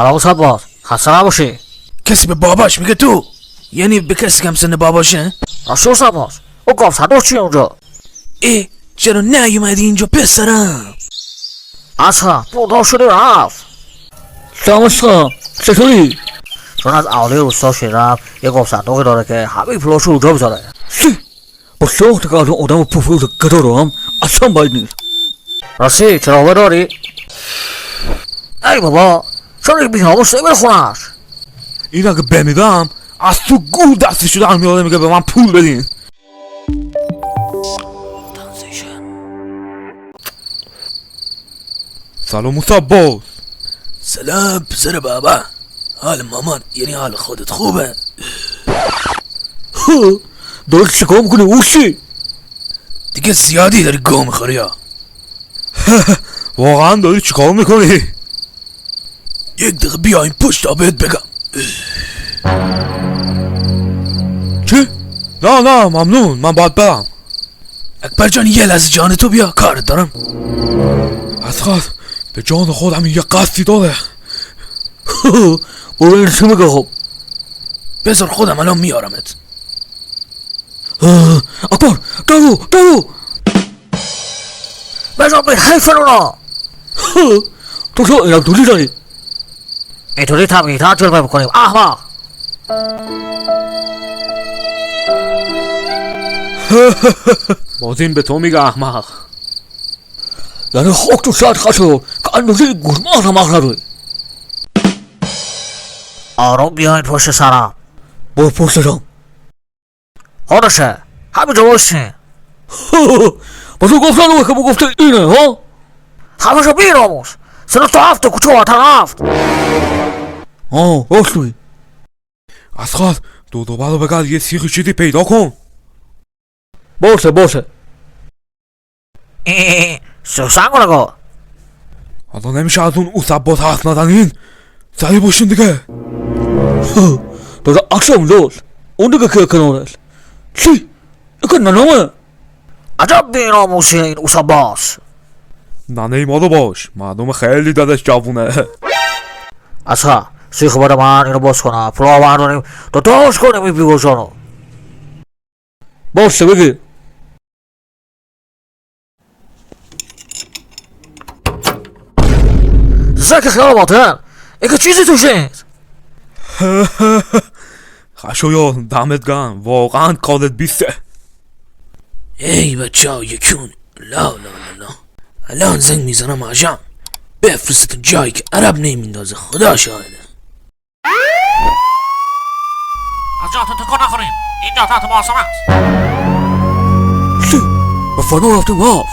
سلام صباح خسته نباشی. کسی به باباش میگه تو؟ یعنی به کسی کم سن باباشه؟ راستی صباح او گفت صداش چیه اونجا؟ چرا نیومدی اینجا پسرم؟ اصلا بودا شده رفت. سلام عشقم چطوری؟ چون از اهالی روستا شنیدم یه گفت صندوقی داره که همه پولاشو اونجا بذاره. با ساخت که از اون آدم پوفیوز گدا رو هم اصلا باید نیست. راستی چراغ داری؟ ای بابا چرا یک بی‌ناموس نمیره خونش؟ این اگه بمیرم از تو گور دستشو در میاره میگه به من پول بدین. سلام مصباح. سلام پسر بابا. حال مامان یعنی حال خودت خوبه؟ داری چیکار میکنی اوشی؟ دیگه زیادی داری گو میخوری یا؟ واقعا داری چیکار میکنی؟ یک دقیقه بیا این پشت تا بهت بگم. چه؟ نه ممنون من باید برم. اکبر جان یه لحظه جان تو بیا کارت دارم. اصغر به جان خودم یه قصدی داره. برو این چی میگه خب؟ بذار خودم الان میارمت. اکبر درو بذار به حیفن اونا. تو چرا اینک دوری داری؟ اینطوری تبعیدها جلوه بکنیم احمق. باز این به تو میگه احمق. یعنی خاک تو ساعت خشو که اندازه گوشماز هم حق نداری. آروم بیاین پشت سرم. برو پشت سرم. خودشه همینجا باشین. با تو گفتن اوه که با گفته اینه ها؟ همشو بی‌ناموس صدا تو هفته کوچه وطن هفت. راستی اصغر دو برو بگرد یه سیخی چیزی پیدا کن. باشه سوسنگو نگو. حالا نمیشه از اون اوسبات حرف نزنین. سریع باشین دیگه. داره اکشم دوست اون دیگه که کنارش چی؟ اکر ننامه عجب بی‌ناموسی این اوساباس. ننه ما رو باش معلومه خیلی دلش جوونه. اصلا سیخ بده من اینو باز کنم پلا برداریم داداش کنیم این بیگوشانو. باشه بگی زک خیال باطن این که چیزی توش نیست. خشویا دمت گرم واقعا کارت بیسته. ای بچه ها یکون لا الان زنگ میزنم آجام بفرست جایی که عرب نمیندازه خدا شاهده. از جاتون تکون نخوریم اینجا تحت محاصره است. چی؟ به فنا رفتیم هاف